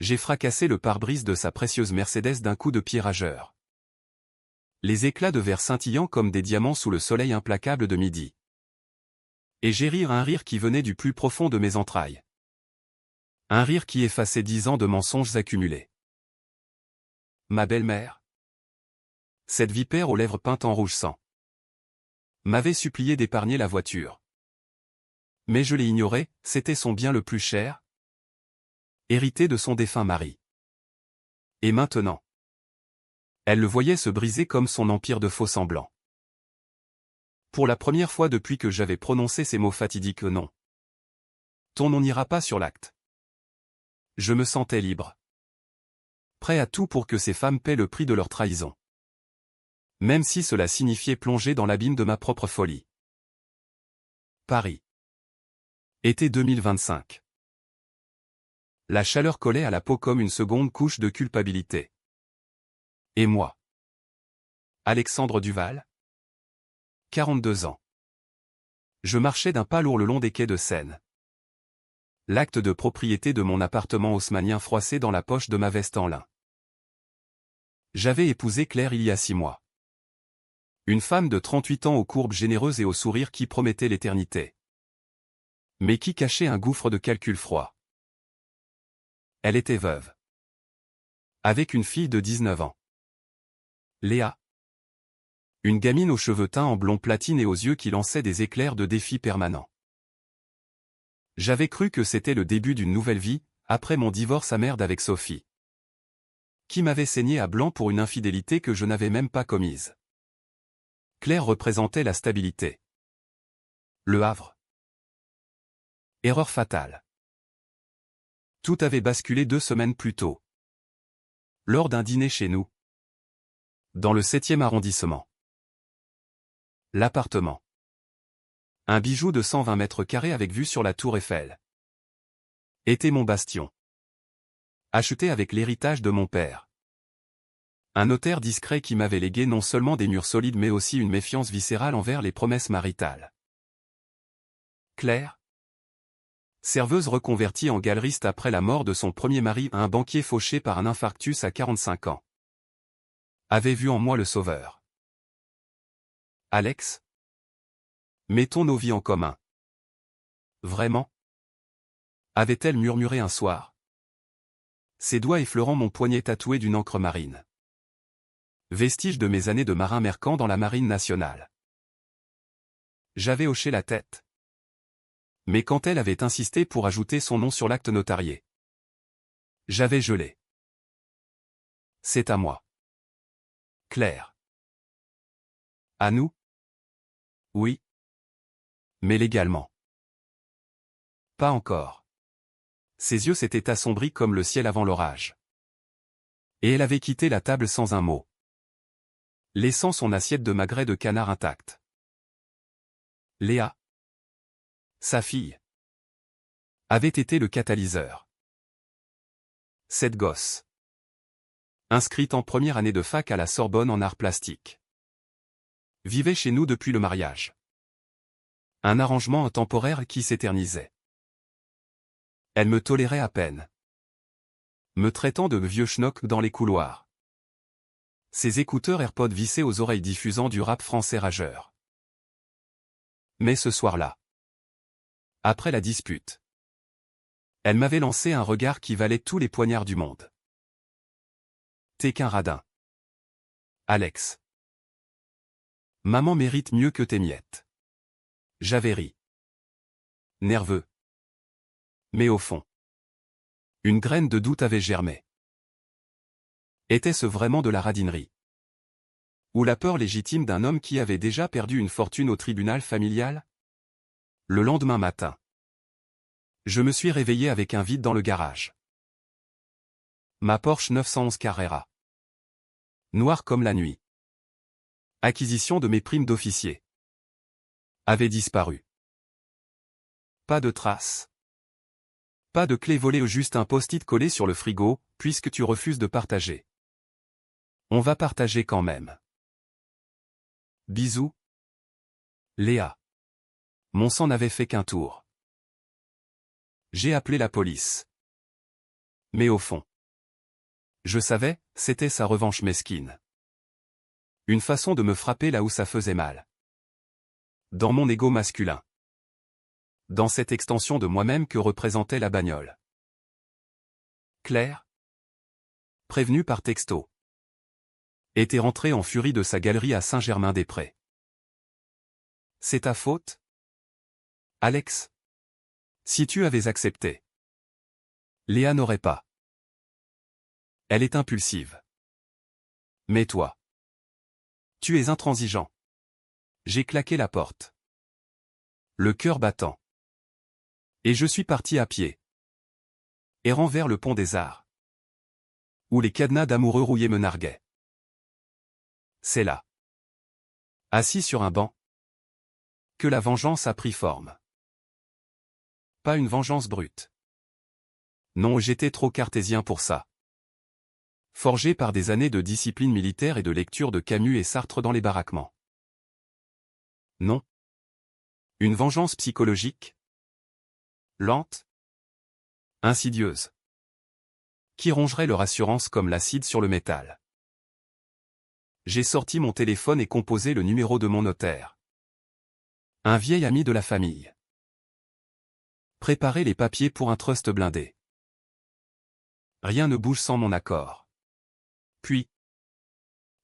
J'ai fracassé le pare-brise de sa précieuse Mercedes d'un coup de pied rageur. Les éclats de verre scintillant comme des diamants sous le soleil implacable de midi. Et j'ai ri un rire qui venait du plus profond de mes entrailles. Un rire qui effaçait 10 ans de mensonges accumulés. Ma belle-mère, cette vipère aux lèvres peintes en rouge sang, m'avait supplié d'épargner la voiture. Mais je l'ai ignoré, c'était son bien le plus cher, hérité de son défunt mari. Et maintenant, elle le voyait se briser comme son empire de faux semblants. Pour la première fois depuis que j'avais prononcé ces mots fatidiques, non. Ton nom n'ira pas sur l'acte. Je me sentais libre. Prêt à tout pour que ces femmes paient le prix de leur trahison. Même si cela signifiait plonger dans l'abîme de ma propre folie. Paris. Été 2025. La chaleur collait à la peau comme une seconde couche de culpabilité. Et moi? Alexandre Duval. 42 ans. Je marchais d'un pas lourd le long des quais de Seine. L'acte de propriété de mon appartement haussmannien froissé dans la poche de ma veste en lin. J'avais épousé Claire il y a 6 mois. Une femme de 38 ans aux courbes généreuses et au sourire qui promettait l'éternité. Mais qui cachait un gouffre de calcul froid. Elle était veuve. Avec une fille de 19 ans. Léa. Une gamine aux cheveux teints en blond platine et aux yeux qui lançaient des éclairs de défis permanents. J'avais cru que c'était le début d'une nouvelle vie, après mon divorce amer avec Sophie. Qui m'avait saigné à blanc pour une infidélité que je n'avais même pas commise. Claire représentait la stabilité. Le Havre. Erreur fatale. Tout avait basculé 2 semaines plus tôt. Lors d'un dîner chez nous. Dans le 7e arrondissement. L'appartement. Un bijou de 120 mètres carrés avec vue sur la tour Eiffel. Était mon bastion. Acheté avec l'héritage de mon père. Un notaire discret qui m'avait légué non seulement des murs solides mais aussi une méfiance viscérale envers les promesses maritales. Claire. Serveuse reconvertie en galeriste après la mort de son premier mari, un banquier fauché par un infarctus à 45 ans. Avait vu en moi le sauveur. Alex. Mettons nos vies en commun. Vraiment? Avait-elle murmuré un soir? Ses doigts effleurant mon poignet tatoué d'une encre marine. Vestige de mes années de marin mercant dans la marine nationale. J'avais hoché la tête. Mais quand elle avait insisté pour ajouter son nom sur l'acte notarié, j'avais gelé. C'est à moi. Claire. À nous? Oui. Mais légalement. Pas encore. Ses yeux s'étaient assombris comme le ciel avant l'orage. Et elle avait quitté la table sans un mot. Laissant son assiette de magret de canard intacte. Léa. Sa fille. Avait été le catalyseur. Cette gosse. Inscrite en première année de fac à la Sorbonne en arts plastiques. Vivait chez nous depuis le mariage. Un arrangement temporaire qui s'éternisait. Elle me tolérait à peine. Me traitant de vieux schnock dans les couloirs. Ses écouteurs AirPods vissés aux oreilles diffusant du rap français rageur. Mais ce soir-là, après la dispute, elle m'avait lancé un regard qui valait tous les poignards du monde. T'es qu'un radin. Alex. Maman mérite mieux que tes miettes. J'avais ri. Nerveux. Mais au fond, une graine de doute avait germé. Était-ce vraiment de la radinerie? Ou la peur légitime d'un homme qui avait déjà perdu une fortune au tribunal familial? Le lendemain matin, je me suis réveillé avec un vide dans le garage. Ma Porsche 911 Carrera. Noire comme la nuit. Acquisition de mes primes d'officier. Avait disparu. Pas de traces. Pas de clé volée ou juste un post-it collé sur le frigo, puisque tu refuses de partager. On va partager quand même. Bisous. Léa. Mon sang n'avait fait qu'un tour. J'ai appelé la police. Mais au fond, je savais, c'était sa revanche mesquine. Une façon de me frapper là où ça faisait mal. Dans mon ego masculin. Dans cette extension de moi-même que représentait la bagnole. Claire, prévenue par texto, était rentrée en furie de sa galerie à Saint-Germain-des-Prés. C'est ta faute, Alex? Si tu avais accepté. Léa n'aurait pas. Elle est impulsive. Mais toi. Tu es intransigeant. J'ai claqué la porte. Le cœur battant. Et je suis parti à pied. Errant vers le pont des Arts. Où les cadenas d'amoureux rouillés me narguaient. C'est là. Assis sur un banc. Que la vengeance a pris forme. Pas une vengeance brute. Non, j'étais trop cartésien pour ça. Forgé par des années de discipline militaire et de lecture de Camus et Sartre dans les baraquements. Non. Une vengeance psychologique. Lente. Insidieuse. Qui rongerait leur assurance comme l'acide sur le métal. J'ai sorti mon téléphone et composé le numéro de mon notaire. Un vieil ami de la famille. Préparer les papiers pour un trust blindé. Rien ne bouge sans mon accord. Puis,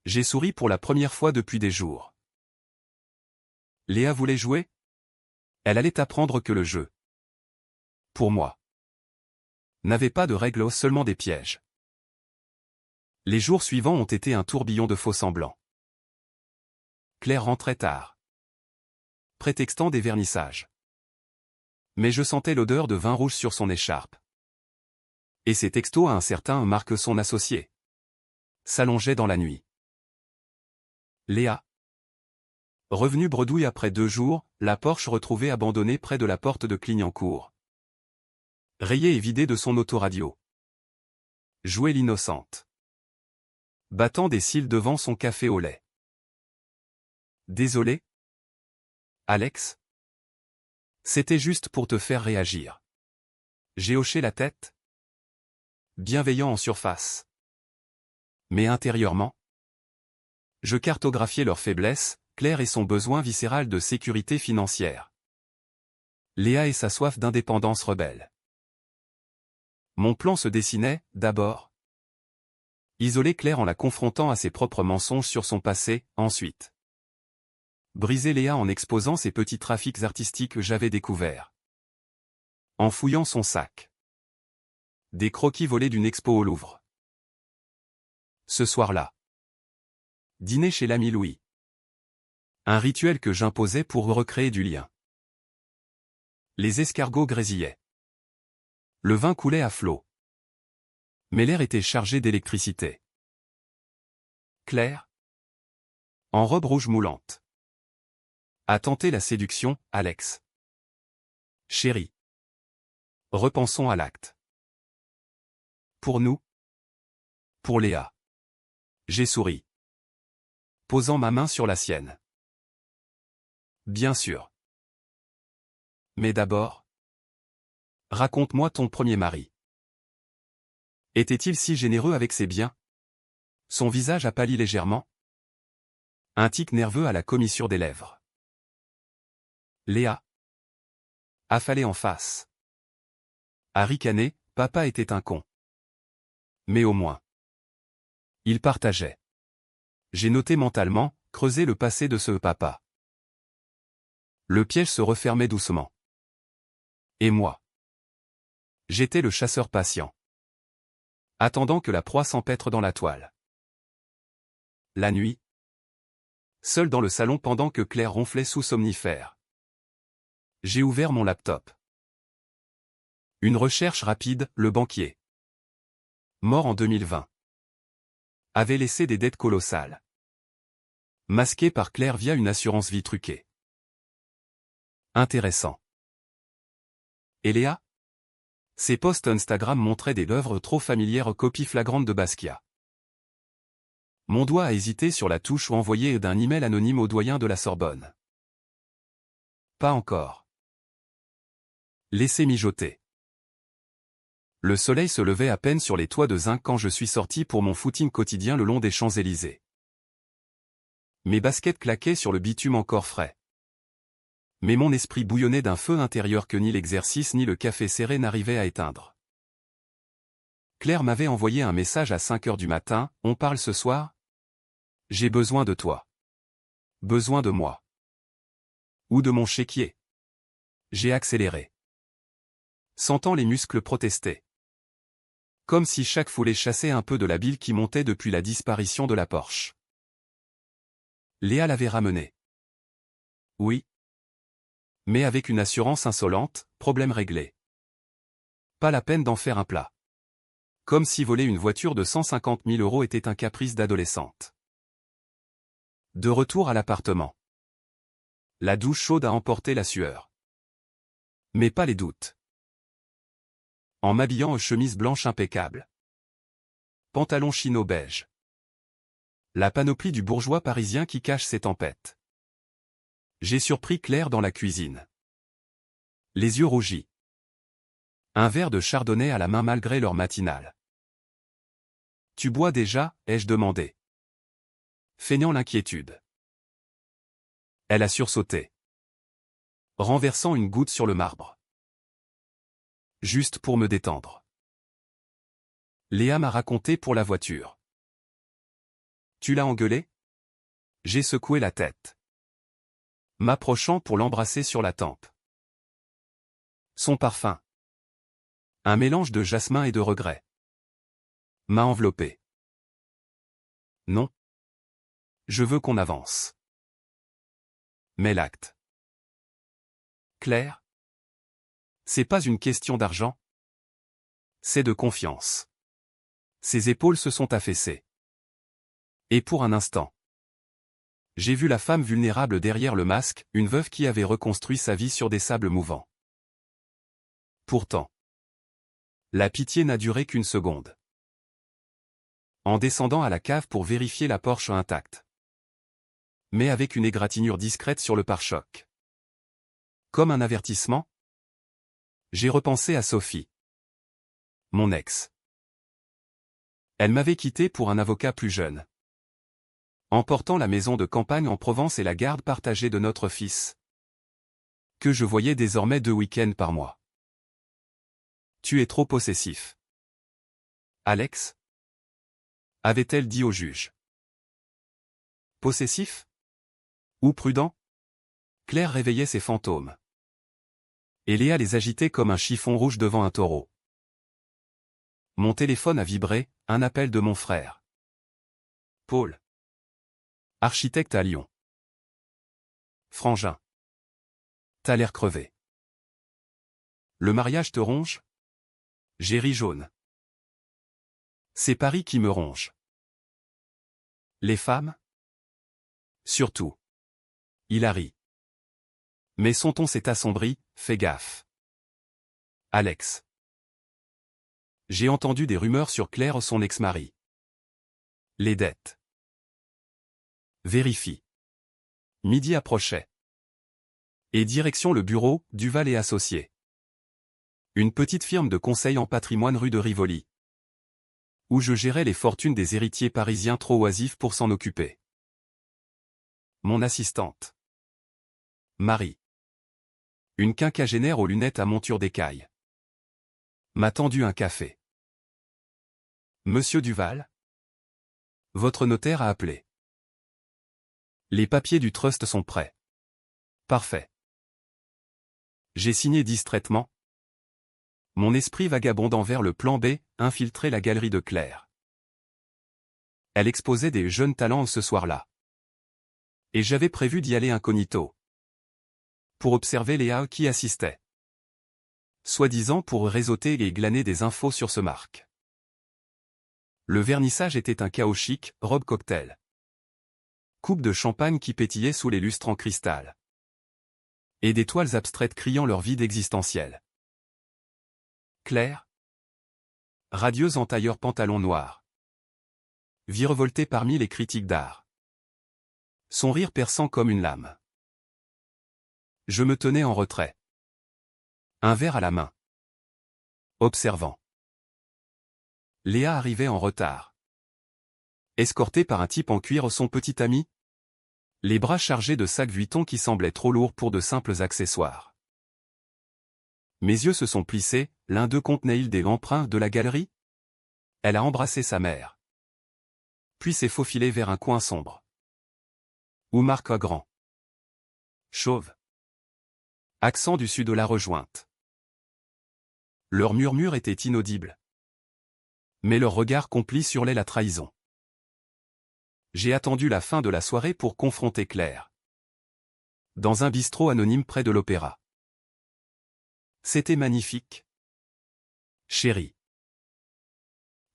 j'ai souri pour la première fois depuis des jours. Léa voulait jouer? Elle allait apprendre que le jeu, pour moi, n'avait pas de règles, seulement des pièges. Les jours suivants ont été un tourbillon de faux-semblants. Claire rentrait tard, prétextant des vernissages. Mais je sentais l'odeur de vin rouge sur son écharpe. Et ses textos à un certain Marc, son associé, s'allongeaient dans la nuit. Léa. Revenue bredouille après 2 jours, la Porsche retrouvée abandonnée près de la porte de Clignancourt. Rayée et vidée de son autoradio. Jouait l'innocente. Battant des cils devant son café au lait. Désolé, Alex? C'était juste pour te faire réagir. J'ai hoché la tête. Bienveillant en surface. Mais intérieurement, je cartographiais leurs faiblesses, Claire et son besoin viscéral de sécurité financière. Léa et sa soif d'indépendance rebelle. Mon plan se dessinait, d'abord. Isoler Claire en la confrontant à ses propres mensonges sur son passé, ensuite. Briser Léa en exposant ses petits trafics artistiques que j'avais découverts. En fouillant son sac. Des croquis volés d'une expo au Louvre. Ce soir-là. Dîner chez l'ami Louis. Un rituel que j'imposais pour recréer du lien. Les escargots grésillaient. Le vin coulait à flots. Mais l'air était chargé d'électricité. Claire. En robe rouge moulante. A tenté la séduction, Alex. Chérie. Repensons à l'acte. Pour nous. Pour Léa. J'ai souri. Posant ma main sur la sienne. Bien sûr. Mais d'abord. Raconte-moi ton premier mari. Était-il si généreux avec ses biens? Son visage a pâli légèrement. Un tic nerveux à la commissure des lèvres. Léa. Affalée en face. À ricaner, papa était un con. Mais au moins. Il partageait. J'ai noté mentalement, creusé le passé de ce papa. Le piège se refermait doucement. Et moi. J'étais le chasseur patient. Attendant que la proie s'empêtre dans la toile. La nuit. Seul dans le salon pendant que Claire ronflait sous somnifère. J'ai ouvert mon laptop. Une recherche rapide, le banquier. Mort en 2020. Avait laissé des dettes colossales. Masquées par Claire via une assurance vie truquée. Intéressant. Et Léa? Ses posts Instagram montraient des œuvres trop familières, copie flagrante de Basquiat. Mon doigt a hésité sur la touche ou envoyé d'un email anonyme au doyen de la Sorbonne. Pas encore. Laissez mijoter. Le soleil se levait à peine sur les toits de zinc quand je suis sorti pour mon footing quotidien le long des Champs-Élysées. Mes baskets claquaient sur le bitume encore frais. Mais mon esprit bouillonnait d'un feu intérieur que ni l'exercice ni le café serré n'arrivaient à éteindre. Claire m'avait envoyé un message à 5 heures du matin, « On parle ce soir ? J'ai besoin de toi. Besoin de moi. Ou de mon chéquier. » J'ai accéléré. Sentant les muscles protester. Comme si chaque foulée chassait un peu de la bile qui montait depuis la disparition de la Porsche. Léa l'avait ramené. Oui. Mais avec une assurance insolente, problème réglé. Pas la peine d'en faire un plat. Comme si voler une voiture de 150 000 € était un caprice d'adolescente. De retour à l'appartement. La douche chaude a emporté la sueur. Mais pas les doutes. En m'habillant en chemise blanche impeccable. Pantalon chino beige. La panoplie du bourgeois parisien qui cache ses tempêtes. J'ai surpris Claire dans la cuisine. Les yeux rougis. Un verre de chardonnay à la main malgré l'heure matinale. « Tu bois déjà ?» ai-je demandé. Feignant l'inquiétude. Elle a sursauté. Renversant une goutte sur le marbre. Juste pour me détendre. Léa m'a raconté pour la voiture. Tu l'as engueulé ? J'ai secoué la tête. M'approchant pour l'embrasser sur la tempe. Son parfum. Un mélange de jasmin et de regret. M'a enveloppé. Non. Je veux qu'on avance. Mais l'acte. Claire ? C'est pas une question d'argent. C'est de confiance. Ses épaules se sont affaissées. Et pour un instant. J'ai vu la femme vulnérable derrière le masque, une veuve qui avait reconstruit sa vie sur des sables mouvants. Pourtant. La pitié n'a duré qu'une seconde. En descendant à la cave pour vérifier la Porsche intacte. Mais avec une égratignure discrète sur le pare-choc. Comme un avertissement. J'ai repensé à Sophie. Mon ex. Elle m'avait quitté pour un avocat plus jeune. Emportant la maison de campagne en Provence et la garde partagée de notre fils. Que je voyais désormais 2 week-ends par mois. Tu es trop possessif. Alex ? Avait-elle dit au juge. Possessif ? Ou prudent ? Claire réveillait ses fantômes. Et Léa les agitait comme un chiffon rouge devant un taureau. Mon téléphone a vibré, un appel de mon frère. Paul. Architecte à Lyon. Frangin. T'as l'air crevé. Le mariage te ronge ? J'ai ri jaune. C'est Paris qui me ronge. Les femmes ? Surtout. Il a ri. Mais son ton s'est assombri, fais gaffe. Alex. J'ai entendu des rumeurs sur Claire, son ex-mari. Les dettes. Vérifie. Midi approchait. Et direction le bureau, Duval et Associés. Une petite firme de conseil en patrimoine rue de Rivoli. Où je gérais les fortunes des héritiers parisiens trop oisifs pour s'en occuper. Mon assistante. Marie. Une quinquagénaire aux lunettes à monture d'écaille. M'a tendu un café. Monsieur Duval ? Votre notaire a appelé. Les papiers du trust sont prêts. Parfait. J'ai signé distraitement. Mon esprit vagabondant vers le plan B, infiltrer la galerie de Claire. Elle exposait des jeunes talents ce soir-là. Et j'avais prévu d'y aller incognito. Pour observer Léa qui assistait. Soi-disant pour réseauter et glaner des infos sur ce marque. Le vernissage était un chaos chic, robe cocktail. Coupe de champagne qui pétillait sous les lustres en cristal. Et des toiles abstraites criant leur vide existentiel. Claire. Radieuse en tailleur pantalon noir. Virevoltée parmi les critiques d'art. Son rire perçant comme une lame. Je me tenais en retrait. Un verre à la main. Observant. Léa arrivait en retard. Escortée par un type en cuir, son petit ami, les bras chargés de sacs Vuitton qui semblaient trop lourds pour de simples accessoires. Mes yeux se sont plissés, l'un d'eux contenait-il des empreintes de la galerie? Elle a embrassé sa mère. Puis s'est faufilée vers un coin sombre. Où Marc Grand. Chauve. Accent du sud l'a rejointe. Leur murmure était inaudible. Mais leur regard complice hurlait la trahison. J'ai attendu la fin de la soirée pour confronter Claire. Dans un bistrot anonyme près de l'opéra. C'était magnifique. Chérie.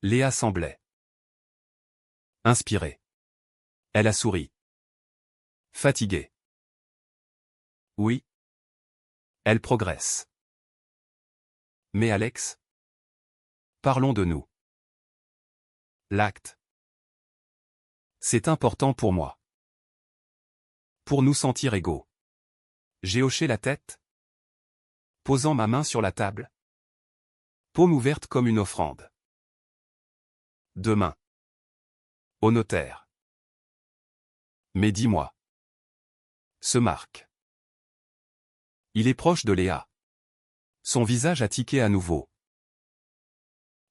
Léa semblait inspirée. Elle a souri. Fatiguée. Oui. Elle progresse. Mais Alex? Parlons de nous. L'acte. C'est important pour moi. Pour nous sentir égaux. J'ai hoché la tête, posant ma main sur la table. Paume ouverte comme une offrande. Demain. Au notaire. Mais dis-moi. Ce Marc. Il est proche de Léa. Son visage a tiqué à nouveau.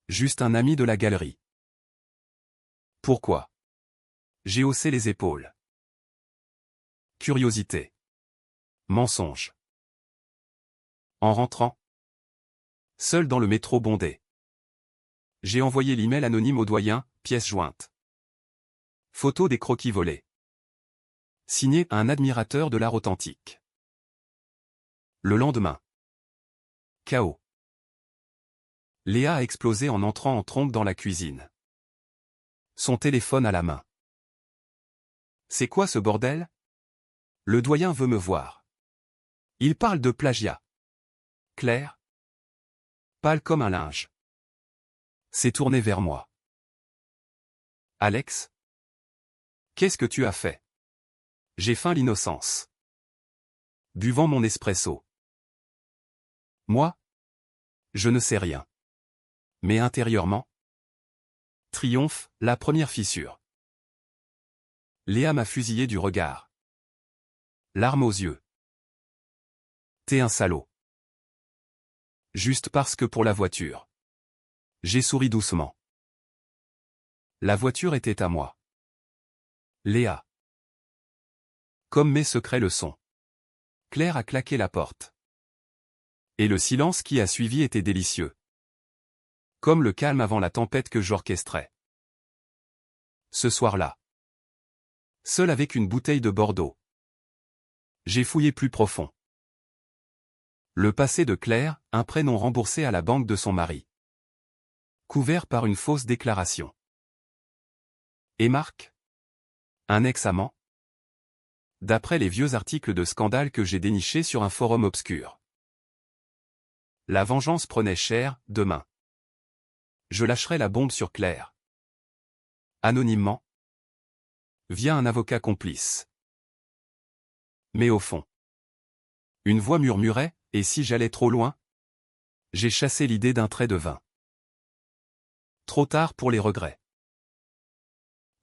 Juste un ami de la galerie. Pourquoi? J'ai haussé les épaules. Curiosité. Mensonge. En rentrant, seul dans le métro bondé, j'ai envoyé l'email anonyme au doyen, pièce jointe. Photo des croquis volés. Signé un admirateur de l'art authentique. Le lendemain. Chaos. Léa a explosé en entrant en trompe dans la cuisine. Son téléphone à la main. C'est quoi ce bordel? Le doyen veut me voir. Il parle de plagiat. Claire? Pâle comme un linge. S'est tourné vers moi. Alex? Qu'est-ce que tu as fait? J'ai feint l'innocence. Buvant mon espresso. Moi? Je ne sais rien. Mais intérieurement? Triomphe, la première fissure. Léa m'a fusillé du regard. Larmes aux yeux. T'es un salaud. Juste parce que pour la voiture. J'ai souri doucement. La voiture était à moi. Léa. Comme mes secrets le sont. Claire a claqué la porte. Et le silence qui a suivi était délicieux. Comme le calme avant la tempête que j'orchestrais. Ce soir-là. Seul avec une bouteille de Bordeaux. J'ai fouillé plus profond. Le passé de Claire, un prénom remboursé à la banque de son mari. Couvert par une fausse déclaration. Et Marc? Un ex-amant? D'après les vieux articles de scandale que j'ai dénichés sur un forum obscur. La vengeance prenait cher, demain. Je lâcherai la bombe sur Claire. Anonymement. Via un avocat complice. Mais au fond. Une voix murmurait, et si j'allais trop loin? J'ai chassé l'idée d'un trait de vin. Trop tard pour les regrets.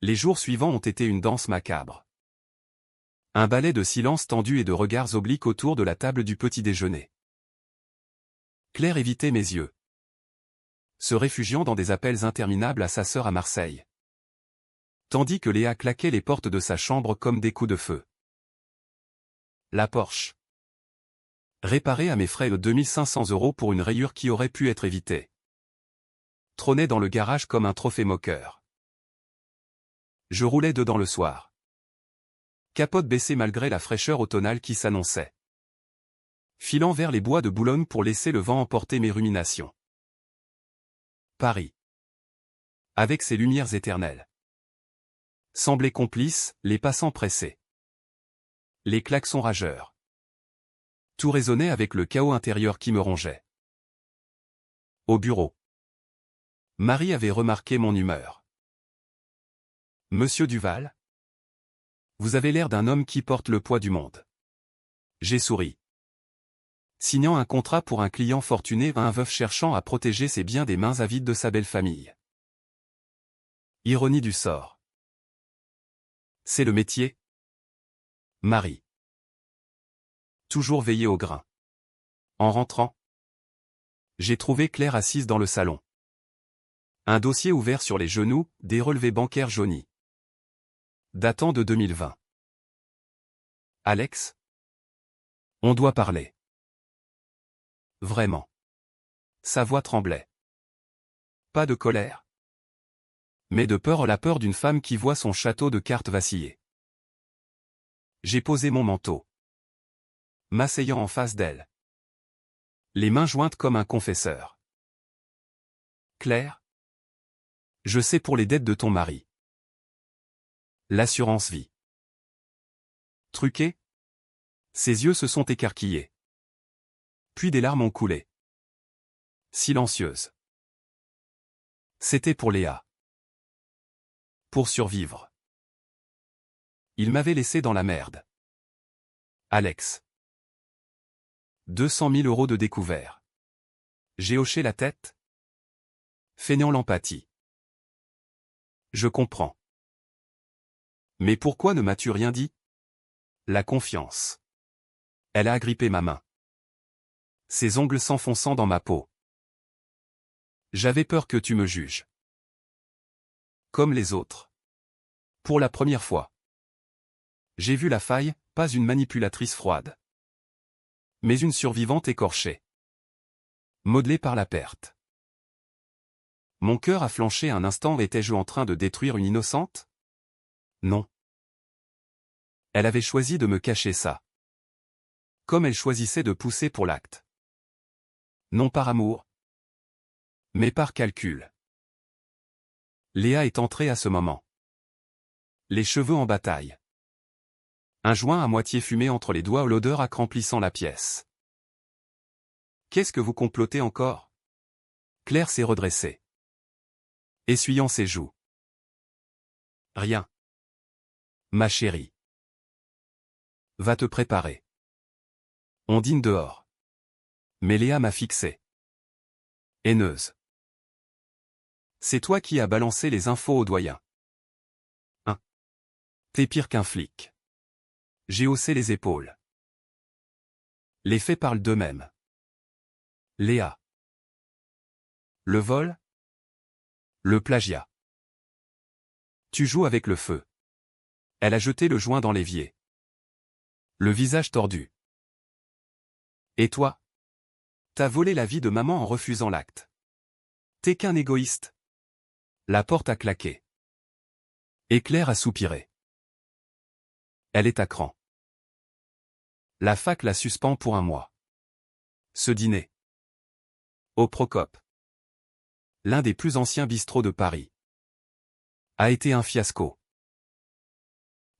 Les jours suivants ont été une danse macabre. Un ballet de silence tendu et de regards obliques autour de la table du petit déjeuner. Claire évitait mes yeux. Se réfugiant dans des appels interminables à sa sœur à Marseille. Tandis que Léa claquait les portes de sa chambre comme des coups de feu. La Porsche. Réparée à mes frais de 2500 € pour une rayure qui aurait pu être évitée. Trônait dans le garage comme un trophée moqueur. Je roulais dedans le soir. Capote baissée malgré la fraîcheur automnale qui s'annonçait. Filant vers les bois de Boulogne pour laisser le vent emporter mes ruminations. Paris. Avec ses lumières éternelles. Semblait complice, les passants pressés. Les klaxons rageurs. Tout résonnait avec le chaos intérieur qui me rongeait. Au bureau. Marie avait remarqué mon humeur. Monsieur Duval? Vous avez l'air d'un homme qui porte le poids du monde. J'ai souri. Signant un contrat pour un client fortuné, un veuf cherchant à protéger ses biens des mains avides de sa belle famille. Ironie du sort. C'est le métier. Marie. Toujours veillée au grain. En rentrant, j'ai trouvé Claire assise dans le salon. Un dossier ouvert sur les genoux, des relevés bancaires jaunis. Datant de 2020. Alex? On doit parler. Vraiment. Sa voix tremblait. Pas de colère, mais de peur, la peur d'une femme qui voit son château de cartes vaciller. J'ai posé mon manteau, m'asseyant en face d'elle, les mains jointes comme un confesseur. Claire? Je sais pour les dettes de ton mari. L'assurance vie. Truqué? Ses yeux se sont écarquillés. Puis des larmes ont coulé. Silencieuses. C'était pour Léa. Pour survivre. Il m'avait laissé dans la merde. Alex. 200 000 € de découvert. J'ai hoché la tête, feignant l'empathie. Je comprends. Mais pourquoi ne m'as-tu rien dit? La confiance. Elle a agrippé ma main. Ses ongles s'enfonçant dans ma peau. J'avais peur que tu me juges. Comme les autres. Pour la première fois. J'ai vu la faille, pas une manipulatrice froide. Mais une survivante écorchée. Modelée par la perte. Mon cœur a flanché un instant. Étais-je en train de détruire une innocente? Non. Elle avait choisi de me cacher ça. Comme elle choisissait de pousser pour l'acte. Non par amour, mais par calcul. Léa est entrée à ce moment. Les cheveux en bataille. Un joint à moitié fumé entre les doigts, l'odeur accomplissant la pièce. Qu'est-ce que vous complotez encore? Claire s'est redressée, essuyant ses joues. Rien. Ma chérie. Va te préparer. On dîne dehors. Mais Léa m'a fixé. Haineuse. C'est toi qui as balancé les infos au doyen. Hein? T'es pire qu'un flic. J'ai haussé les épaules. Les faits parlent d'eux-mêmes. Léa. Le vol? Le plagiat. Tu joues avec le feu. Elle a jeté le joint dans l'évier. Le visage tordu. Et toi? T'as volé la vie de maman en refusant l'acte. T'es qu'un égoïste. La porte a claqué. Et Claire a soupiré. Elle est à cran. La fac la suspend pour un mois. Ce dîner. Au Procope. L'un des plus anciens bistrots de Paris. A été un fiasco.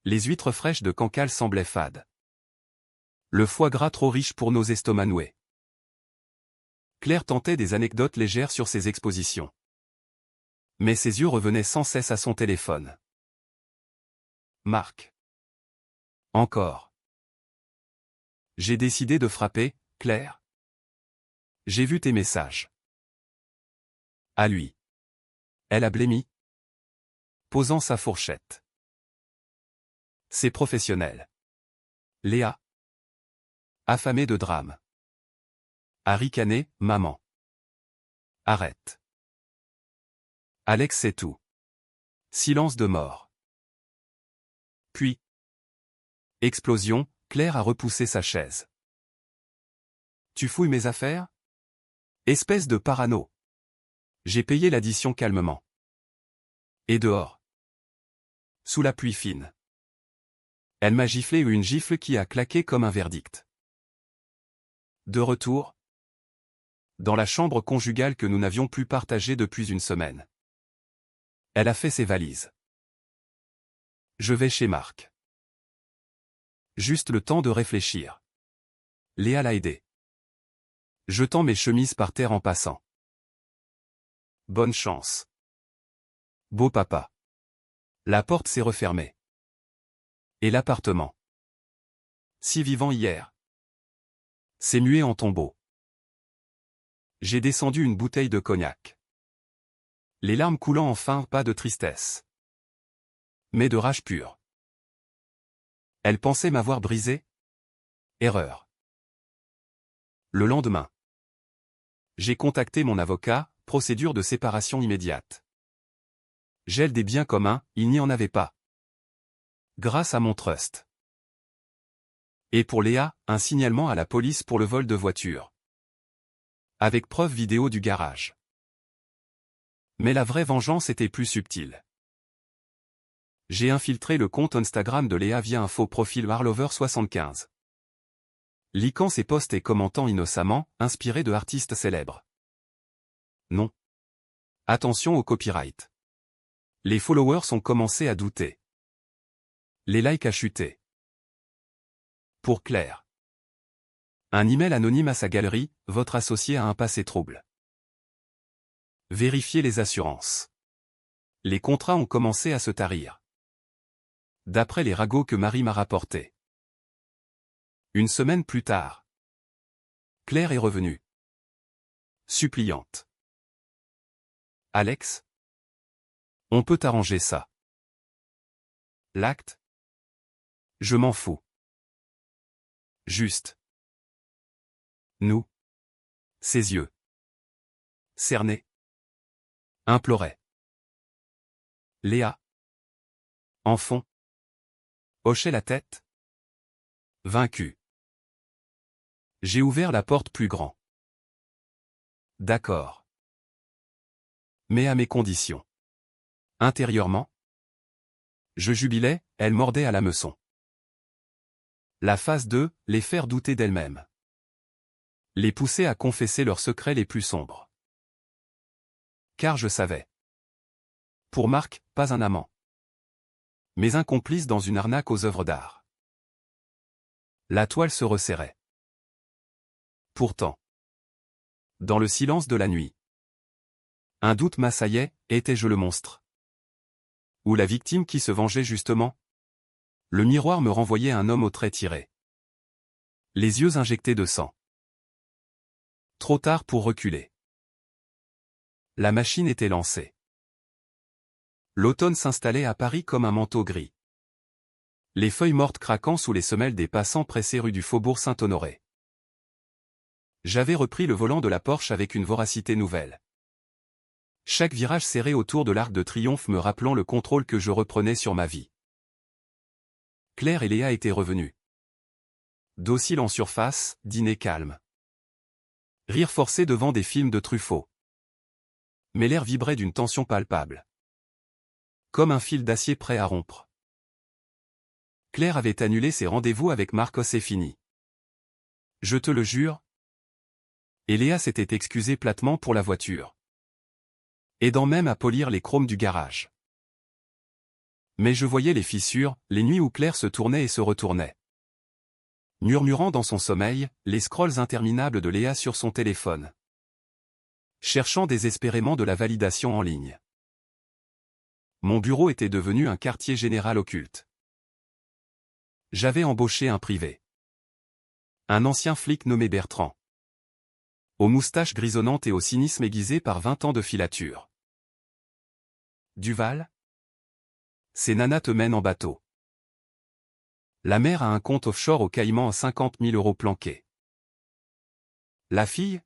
Les huîtres fraîches de Cancale semblaient fades. Le foie gras trop riche pour nos estomacs noués. Claire tentait des anecdotes légères sur ses expositions. Mais ses yeux revenaient sans cesse à son téléphone. Marc. Encore. J'ai décidé de frapper, Claire. J'ai vu tes messages. À lui. Elle a blêmi. Posant sa fourchette. C'est professionnel. Léa. Affamée de drame. A ricané, maman. Arrête. Alex c'est tout. Silence de mort. Puis. Explosion, Claire a repoussé sa chaise. Tu fouilles mes affaires? Espèce de parano. J'ai payé l'addition calmement. Et dehors. Sous la pluie fine. Elle m'a giflé une gifle qui a claqué comme un verdict. De retour. Dans la chambre conjugale que nous n'avions plus partagée depuis une semaine. Elle a fait ses valises. Je vais chez Marc. Juste le temps de réfléchir. Léa l'a aidé. Jetant mes chemises par terre en passant. Bonne chance. Beau papa. La porte s'est refermée. Et l'appartement. Si vivant hier. S'est mué en tombeau. J'ai descendu une bouteille de cognac. Les larmes coulant enfin, pas de tristesse, mais de rage pure. Elle pensait m'avoir brisé? Erreur. Le lendemain, j'ai contacté mon avocat, procédure de séparation immédiate. Gel des biens communs, il n'y en avait pas. Grâce à mon trust. Et pour Léa, un signalement à la police pour le vol de voiture. Avec preuve vidéo du garage. Mais la vraie vengeance était plus subtile. J'ai infiltré le compte Instagram de Léa via un faux profil Harlover75. Liquant ses posts et commentant innocemment, inspiré de artistes célèbres. Non. Attention au copyright. Les followers ont commencé à douter. Les likes a chuté. Pour Claire. Un email anonyme à sa galerie, votre associé a un passé trouble. Vérifiez les assurances. Les contrats ont commencé à se tarir. D'après les ragots que Marie m'a rapportés. Une semaine plus tard. Claire est revenue. Suppliante. Alex? On peut arranger ça. L'acte? Je m'en fous. Juste. Nous. Ses yeux. Cernés. Implorait. Léa. En fond. Hochait la tête. Vaincu. J'ai ouvert la porte plus grand. D'accord. Mais à mes conditions. Intérieurement. Je jubilais, elle mordait à l'hameçon. La phase 2, les faire douter d'elles-mêmes. Les pousser à confesser leurs secrets les plus sombres. Car je savais. Pour Marc, pas un amant. Mais un complice dans une arnaque aux œuvres d'art. La toile se resserrait. Pourtant. Dans le silence de la nuit. Un doute m'assaillait, étais-je le monstre? Ou la victime qui se vengeait justement? Le miroir me renvoyait un homme aux traits tirés. Les yeux injectés de sang. Trop tard pour reculer. La machine était lancée. L'automne s'installait à Paris comme un manteau gris. Les feuilles mortes craquant sous les semelles des passants pressés rue du Faubourg Saint-Honoré. J'avais repris le volant de la Porsche avec une voracité nouvelle. Chaque virage serré autour de l'Arc de Triomphe me rappelant le contrôle que je reprenais sur ma vie. Claire et Léa étaient revenus. Dociles en surface, dîner calme. Rire forcé devant des films de Truffaut. Mais l'air vibrait d'une tension palpable. Comme un fil d'acier prêt à rompre. Claire avait annulé ses rendez-vous avec Marcos et fini. Je te le jure. Et Léa s'était excusée platement pour la voiture. Aidant même à polir les chromes du garage. Mais je voyais les fissures, les nuits où Claire se tournait et se retournait. Murmurant dans son sommeil, les scrolls interminables de Léa sur son téléphone. Cherchant désespérément de la validation en ligne. Mon bureau était devenu un quartier général occulte. J'avais embauché un privé. Un ancien flic nommé Bertrand. Aux moustaches grisonnantes et au cynisme aiguisé par 20 ans de filature. Duval? Ces nanas te mènent en bateau. La mère a un compte offshore au Caïman à 50 000 € planqués. La fille?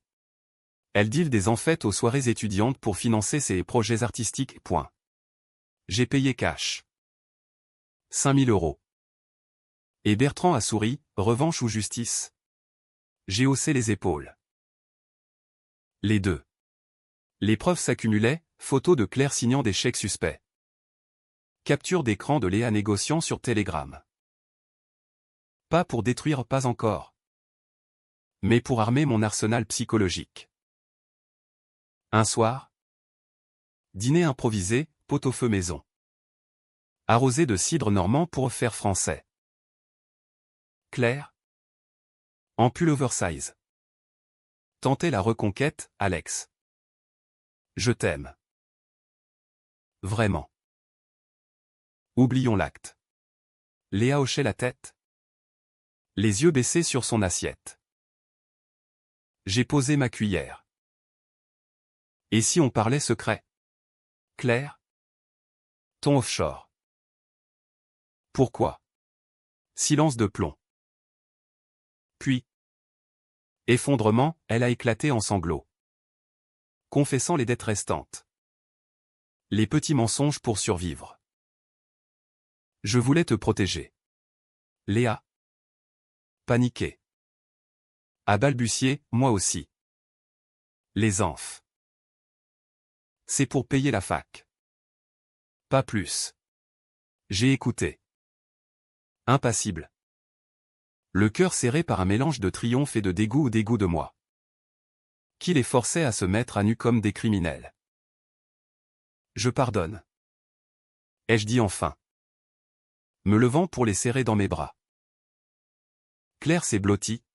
Elle deal des enfêtes aux soirées étudiantes pour financer ses projets artistiques. Point. J'ai payé cash. 5 000 €. Et Bertrand a souri, revanche ou justice? J'ai haussé les épaules. Les deux. Les preuves s'accumulaient, photos de Claire signant des chèques suspects. Capture d'écran de Léa négociant sur Telegram. Pas pour détruire, pas encore. Mais pour armer mon arsenal psychologique. Un soir. Dîner improvisé, pot-au-feu maison. Arrosé de cidre normand pour faire français. Claire. En pull oversize. Tenter la reconquête, Alex. Je t'aime. Vraiment. Oublions l'acte. Léa hochait la tête. Les yeux baissés sur son assiette. J'ai posé ma cuillère. Et si on parlait secret? Claire? Ton offshore. Pourquoi? Silence de plomb. Puis, effondrement, elle a éclaté en sanglots. Confessant les dettes restantes. Les petits mensonges pour survivre. Je voulais te protéger. Léa. Paniqué. A balbutié, moi aussi. Les enfs. C'est pour payer la fac. Pas plus. J'ai écouté. Impassible. Le cœur serré par un mélange de triomphe et de dégoût de moi. Qui les forçait à se mettre à nu comme des criminels. Je pardonne. Ai-je dit enfin. Me levant pour les serrer dans mes bras. Claire s'est blottie.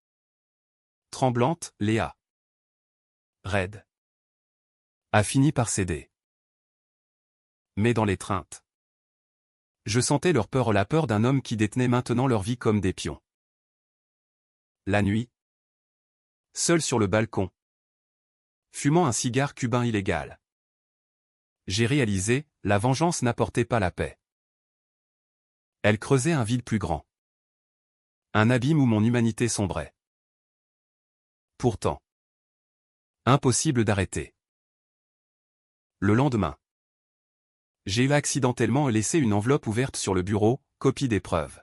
Tremblante, Léa. Raide. A fini par céder. Mais dans l'étreinte. Je sentais leur peur, la peur d'un homme qui détenait maintenant leur vie comme des pions. La nuit. Seul sur le balcon. Fumant un cigare cubain illégal. J'ai réalisé, la vengeance n'apportait pas la paix. Elle creusait un vide plus grand. Un abîme où mon humanité sombrait. Pourtant. Impossible d'arrêter. Le lendemain. J'ai eu accidentellement laissé une enveloppe ouverte sur le bureau, copie des preuves.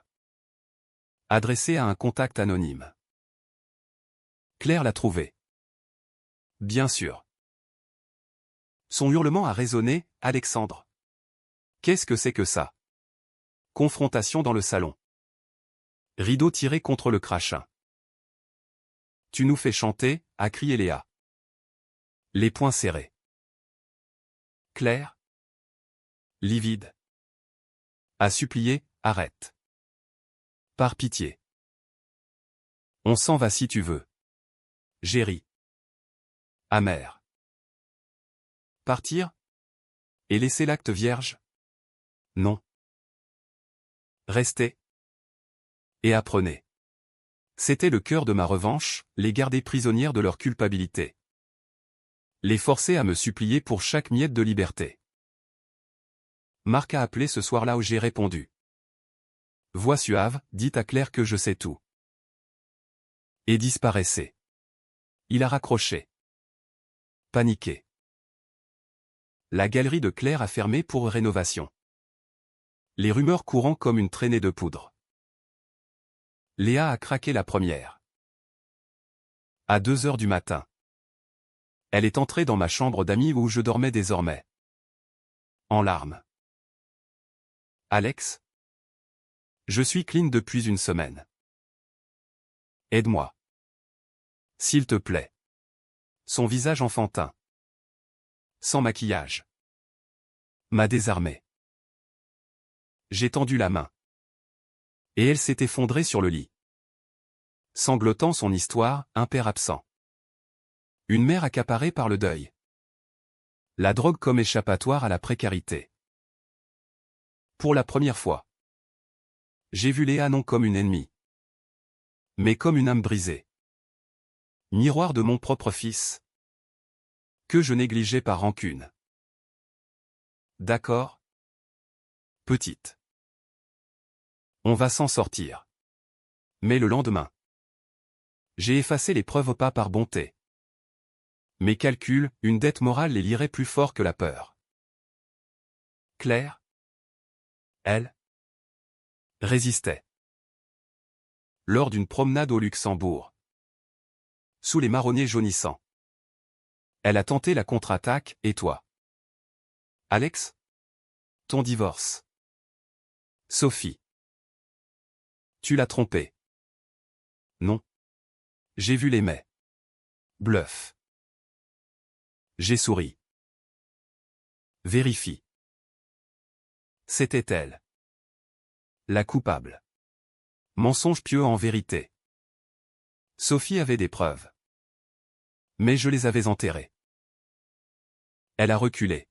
Adressée à un contact anonyme. Claire l'a trouvée. Bien sûr. Son hurlement a résonné, Alexandre. Qu'est-ce que c'est que ça? Confrontation dans le salon. Rideau tiré contre le crachin. Tu nous fais chanter, a crié Léa. Les poings serrés. Claire? Livide. A supplié, arrête. Par pitié. On s'en va si tu veux. J'ai ri. Amer. Partir? Et laisser l'acte vierge? Non. Restez. Et apprenez. C'était le cœur de ma revanche, les garder prisonnières de leur culpabilité. Les forcer à me supplier pour chaque miette de liberté. Marc a appelé ce soir-là où j'ai répondu. Voix suave, dites à Claire que je sais tout. Et disparaissez. Il a raccroché. Paniqué. La galerie de Claire a fermé pour rénovation. Les rumeurs courant comme une traînée de poudre. Léa a craqué la première. À 2 heures du matin. Elle est entrée dans ma chambre d'amis où je dormais désormais. En larmes. Alex? Je suis clean depuis une semaine. Aide-moi. S'il te plaît. Son visage enfantin. Sans maquillage. M'a désarmé. J'ai tendu la main. Et elle s'est effondrée sur le lit. Sanglotant son histoire, un père absent. Une mère accaparée par le deuil. La drogue comme échappatoire à la précarité. Pour la première fois. J'ai vu Léa non comme une ennemie. Mais comme une âme brisée. Miroir de mon propre fils. Que je négligeais par rancune. D'accord? Petite. On va s'en sortir. Mais le lendemain. J'ai effacé les preuves pas par bonté. Mes calculs, une dette morale les lierait plus fort que la peur. Claire? Elle? Résistait. Lors d'une promenade au Luxembourg. Sous les marronniers jaunissants. Elle a tenté la contre-attaque, et toi? Alex? Ton divorce. Sophie. Tu l'as trompé. Non. J'ai vu les mets. Bluff. J'ai souri. Vérifie. C'était elle. La coupable. Mensonge pieux en vérité. Sophie avait des preuves. Mais je les avais enterrées. Elle a reculé.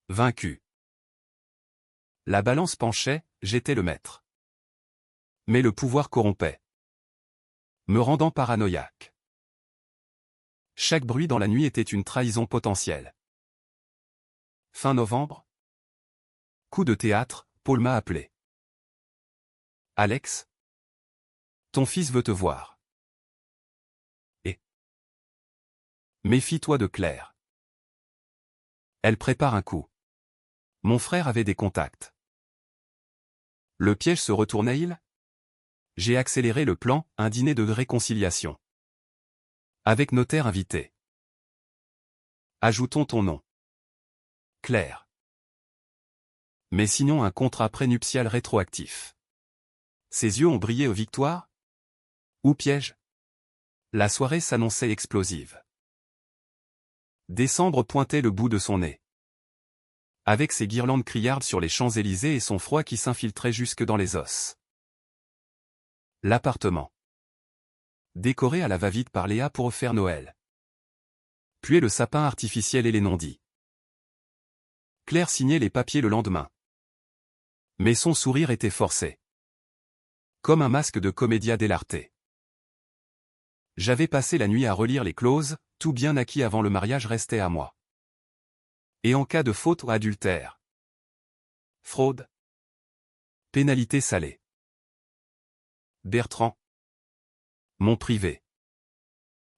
Vaincue. La balance penchait, j'étais le maître. Mais le pouvoir corrompait. Me rendant paranoïaque. Chaque bruit dans la nuit était une trahison potentielle. Fin novembre? Coup de théâtre, Paul m'a appelé. Alex? Ton fils veut te voir. Et? Méfie-toi de Claire. Elle prépare un coup. Mon frère avait des contacts. Le piège se retournait-il? J'ai accéléré le plan, un dîner de réconciliation. Avec notaire invité. Ajoutons ton nom. Claire. Mais signons un contrat prénuptial rétroactif. Ses yeux ont brillé aux victoires? Ou piège? La soirée s'annonçait explosive. Décembre pointait le bout de son nez. Avec ses guirlandes criardes sur les Champs-Élysées et son froid qui s'infiltrait jusque dans les os. L'appartement. Décoré à la va-vite par Léa pour faire Noël. Puis le sapin artificiel et les non-dits. Claire signait les papiers le lendemain. Mais son sourire était forcé. Comme un masque de comédia dell'arte. J'avais passé la nuit à relire les clauses, tout bien acquis avant le mariage restait à moi. Et en cas de faute ou adultère? Fraude? Pénalité salée. Bertrand, mon privé,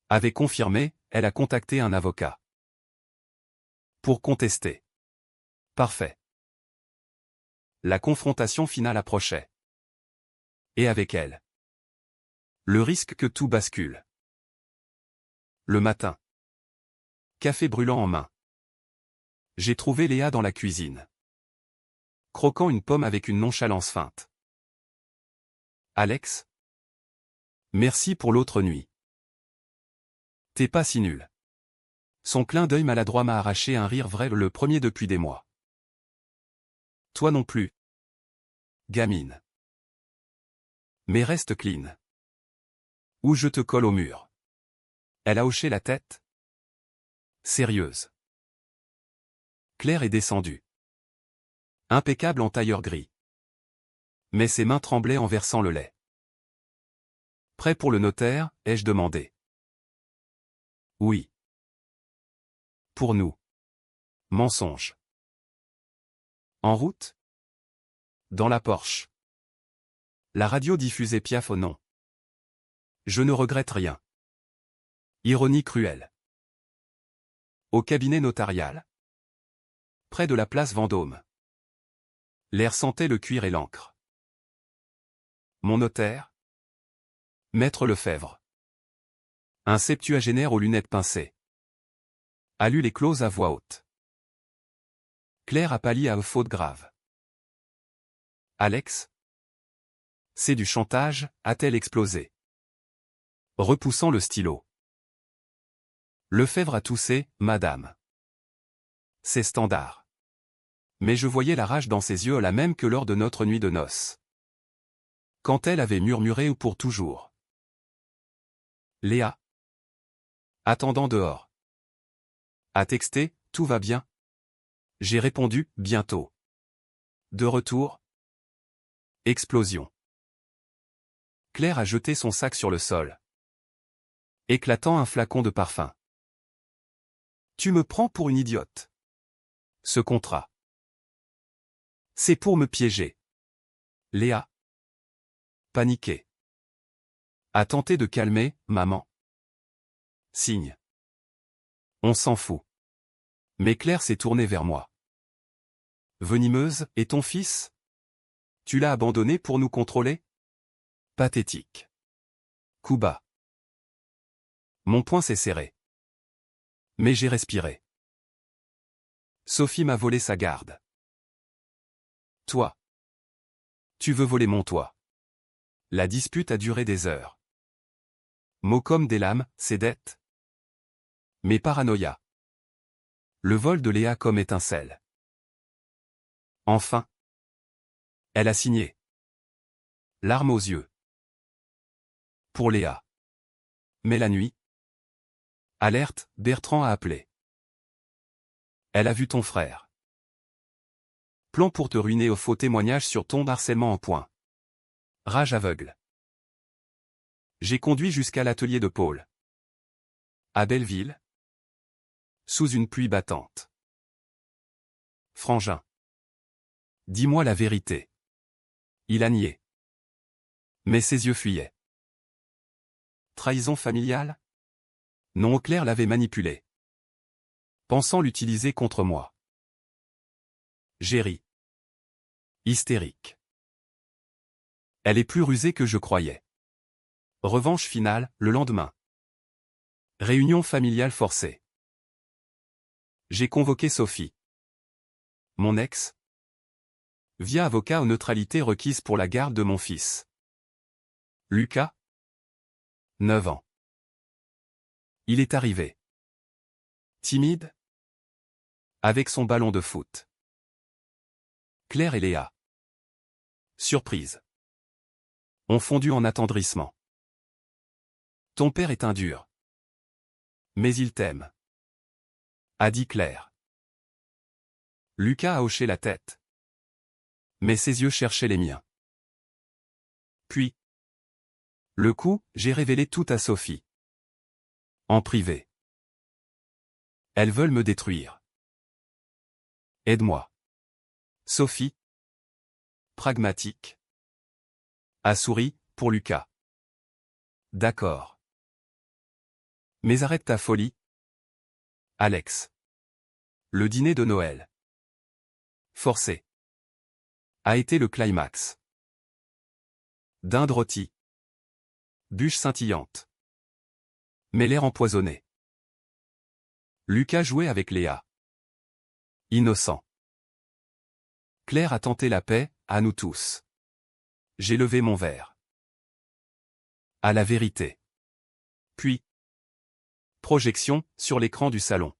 avait confirmé, elle a contacté un avocat. Pour contester. Parfait. La confrontation finale approchait. Et avec elle. Le risque que tout bascule. Le matin. Café brûlant en main. J'ai trouvé Léa dans la cuisine. Croquant une pomme avec une nonchalance feinte. Alex? Merci pour l'autre nuit. T'es pas si nul. Son clin d'œil maladroit m'a arraché un rire vrai le premier depuis des mois. Toi non plus. Gamine. Mais reste clean. Ou je te colle au mur. Elle a hoché la tête. Sérieuse. Claire est descendue. Impeccable en tailleur gris. Mais ses mains tremblaient en versant le lait. Prêt pour le notaire, ai-je demandé. Oui. Pour nous. Mensonge. En route? Dans la Porsche. La radio diffusait Piaf au nom. Je ne regrette rien. Ironie cruelle. Au cabinet notarial. Près de la place Vendôme. L'air sentait le cuir et l'encre. Mon notaire? Maître Lefebvre. Un septuagénaire aux lunettes pincées. A lu les clauses à voix haute. Claire a pâli à faute grave. Alex? C'est du chantage, a-t-elle explosé. Repoussant le stylo. Lefebvre a toussé, madame. C'est standard. Mais je voyais la rage dans ses yeux la même que lors de notre nuit de noces. Quand elle avait murmuré ou pour toujours. Léa. Attendant dehors. A texté, tout va bien? J'ai répondu, bientôt. De retour? Explosion. Claire a jeté son sac sur le sol. Éclatant un flacon de parfum. Tu me prends pour une idiote. Ce contrat. C'est pour me piéger. Léa. Paniquée. A tenté de calmer, maman. Signe. On s'en fout. Mais Claire s'est tournée vers moi. Venimeuse, et ton fils? Tu l'as abandonné pour nous contrôler? Pathétique. Coup bas. Mon poing s'est serré. Mais j'ai respiré. Sophie m'a volé sa garde. Toi. Tu veux voler mon toit. La dispute a duré des heures. Mots comme des lames, c'est dette. Mais paranoïa. Le vol de Léa comme étincelle. Enfin. Elle a signé. Larmes aux yeux. Pour Léa. Mais la nuit. Alerte, Bertrand a appelé. Elle a vu ton frère. Plan pour te ruiner au faux témoignage sur ton harcèlement en point. Rage aveugle. J'ai conduit jusqu'à l'atelier de Paul. À Belleville. Sous une pluie battante. Frangin. Dis-moi la vérité. Il a nié. Mais ses yeux fuyaient. Trahison familiale? Non, Claire l'avait manipulé. Pensant l'utiliser contre moi. J'ai ri. Hystérique. Elle est plus rusée que je croyais. Revanche finale, le lendemain. Réunion familiale forcée. J'ai convoqué Sophie. Mon ex. Via avocat aux neutralités requises pour la garde de mon fils. Lucas. 9 ans. Il est arrivé. Timide. Avec son ballon de foot. Claire et Léa. Surprise. Ont fondu en attendrissement. Ton père est un dur. Mais il t'aime. A dit Claire. Lucas a hoché la tête. Mais ses yeux cherchaient les miens. Puis. Le coup, j'ai révélé tout à Sophie. En privé. Elles veulent me détruire. Aide-moi. Sophie. Pragmatique. A souri, pour Lucas. D'accord. Mais arrête ta folie. Alex. Le dîner de Noël. Forcé. A été le climax. Dinde rôtie. Bûche scintillante. Mais l'air empoisonné. Lucas jouait avec Léa. Innocent. Claire a tenté la paix, à nous tous. J'ai levé mon verre. À la vérité. Puis. Projection, sur l'écran du salon.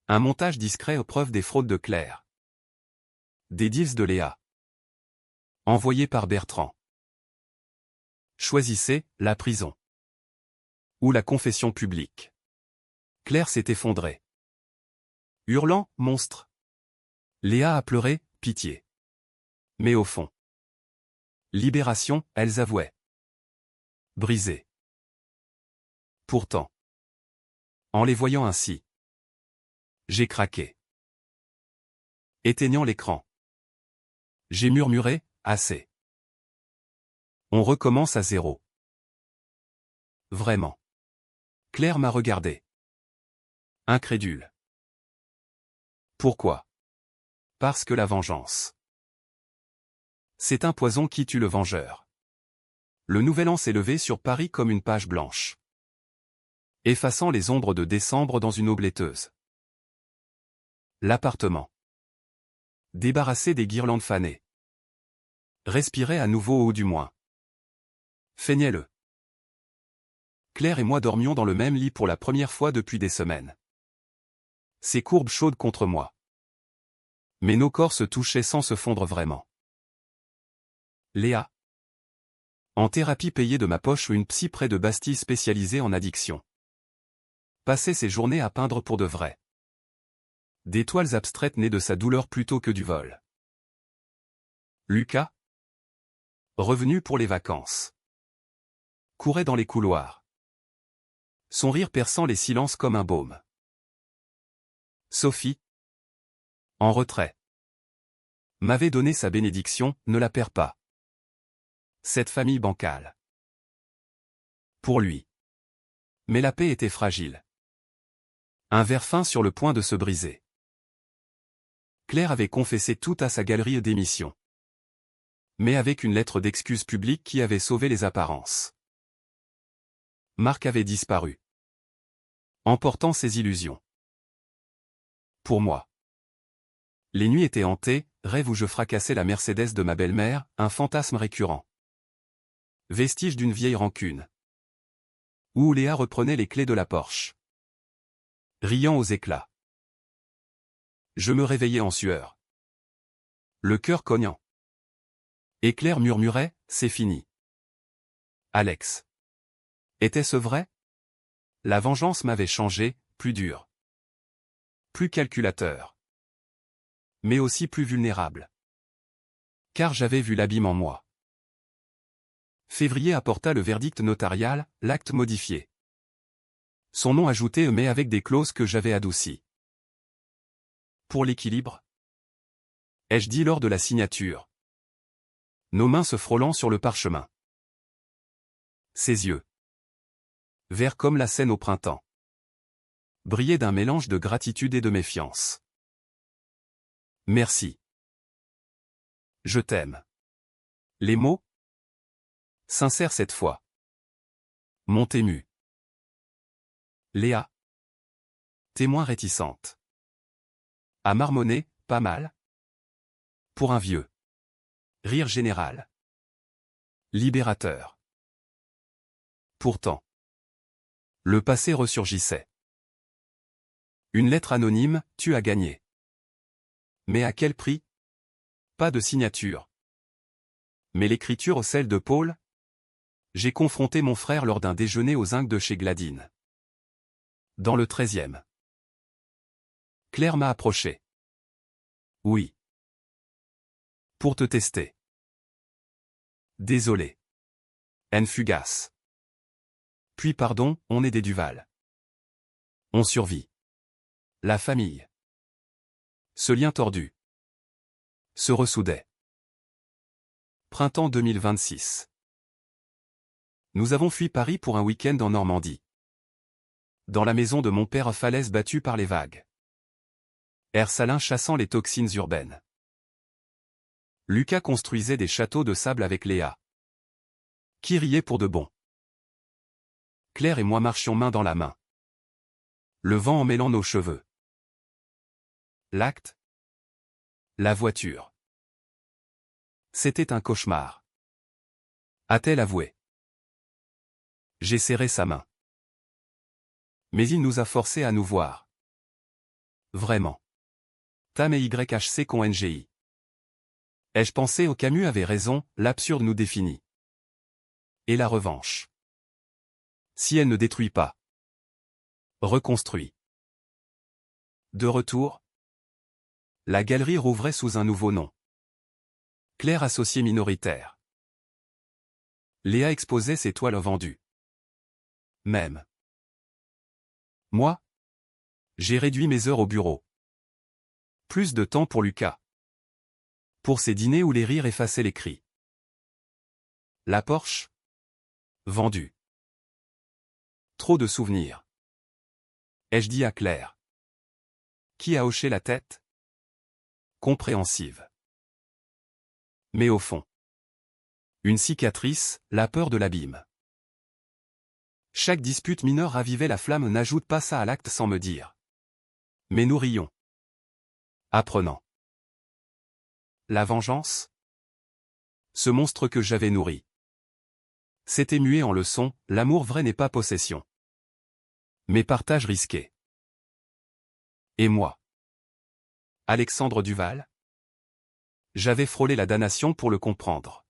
Un montage discret aux preuves des fraudes de Claire. Des deals de Léa. Envoyés par Bertrand. Choisissez, la prison. Ou la confession publique. Claire s'est effondrée. Hurlant, monstre. Léa a pleuré, pitié. Mais au fond. Libération, elles avouaient. Brisées. Pourtant. En les voyant ainsi. J'ai craqué. Éteignant l'écran. J'ai murmuré, assez. On recommence à zéro. Vraiment. Claire m'a regardé. Incrédule. Pourquoi? Parce que la vengeance. C'est un poison qui tue le vengeur. Le nouvel an s'est levé sur Paris comme une page blanche. Effaçant les ombres de décembre dans une eau laiteuse. L'appartement. Débarrassé des guirlandes fanées. Respirait à nouveau ou du moins. Feignez-le. Claire et moi dormions dans le même lit pour la première fois depuis des semaines. Ses courbes chaudes contre moi. Mais nos corps se touchaient sans se fondre vraiment. Léa. En thérapie payée de ma poche ou une psy près de Bastille spécialisée en addiction. Passait ses journées à peindre pour de vrai. Des toiles abstraites nées de sa douleur plutôt que du vol. Lucas. Revenu pour les vacances. Courait dans les couloirs. Son rire perçant les silences comme un baume. Sophie. En retrait. M'avait donné sa bénédiction, ne la perds pas. Cette famille bancale. Pour lui. Mais la paix était fragile. Un verre fin sur le point de se briser. Claire avait confessé tout à sa galerie d'émissions. Mais avec une lettre d'excuse publique qui avait sauvé les apparences. Marc avait disparu. Emportant ses illusions. Pour moi. Les nuits étaient hantées, rêve où je fracassais la Mercedes de ma belle-mère, un fantasme récurrent. Vestige d'une vieille rancune. Où Léa reprenait les clés de la Porsche. Riant aux éclats. Je me réveillais en sueur. Le cœur cognant. Et Claire murmurait, c'est fini. Alex. Était-ce vrai? La vengeance m'avait changé, plus dur. Plus calculateur. Mais aussi plus vulnérable. Car j'avais vu l'abîme en moi. Février apporta le verdict notarial, l'acte modifié. Son nom ajouté mais avec des clauses que j'avais adoucies. Pour l'équilibre. ai-je dit lors de la signature. Nos mains se frôlant sur le parchemin. Ses yeux, verts comme la Seine au printemps, brillaient d'un mélange de gratitude et de méfiance. Merci. Je t'aime. Les mots, sincères cette fois, m'ont ému. Léa, témoin réticente, a marmonné, pas mal. Pour un vieux. Rire général. Libérateur. Pourtant, le passé ressurgissait. Une lettre anonyme, tu as gagné. Mais à quel prix? Pas de signature. Mais l'écriture au sel de Paul? J'ai confronté mon frère lors d'un déjeuner aux Inques de chez Gladine. Dans le 13e. Claire m'a approché. Oui. Pour te tester. Désolé. Haine fugace. Puis pardon, on est des Duval. On survit. La famille. Ce lien tordu. Se ressoudait. Printemps 2026. Nous avons fui Paris pour un week-end en Normandie. Dans la maison de mon père à falaise battue par les vagues. Air salin chassant les toxines urbaines. Lucas construisait des châteaux de sable avec Léa. Qui riait pour de bon. Claire et moi marchions main dans la main. Le vent emmêlant nos cheveux. L'acte. La voiture. C'était un cauchemar. A-t-elle avoué. J'ai serré sa main. Mais il nous a forcés à nous voir. Vraiment. Tam et YHC NGI. Ai-je pensé au Camus avait raison, l'absurde nous définit. Et la revanche. Si elle ne détruit pas. Reconstruit. De retour. La galerie rouvrait sous un nouveau nom. Claire associée minoritaire. Léa exposait ses toiles vendues. Même. Moi, j'ai réduit mes heures au bureau. Plus de temps pour Lucas. Pour ces dîners où les rires effaçaient les cris. La Porsche. Vendue. Trop de souvenirs. Ai-je dit à Claire. Qui a hoché la tête? Compréhensive. Mais au fond. Une cicatrice, la peur de l'abîme. Chaque dispute mineure ravivait la flamme, n'ajoute pas ça à l'acte sans me dire. Mais nous rions. Apprenant. La vengeance? Ce monstre que j'avais nourri. C'était muet en leçon, l'amour vrai n'est pas possession. Mais partage risqué. Et moi? Alexandre Duval? J'avais frôlé la damnation pour le comprendre.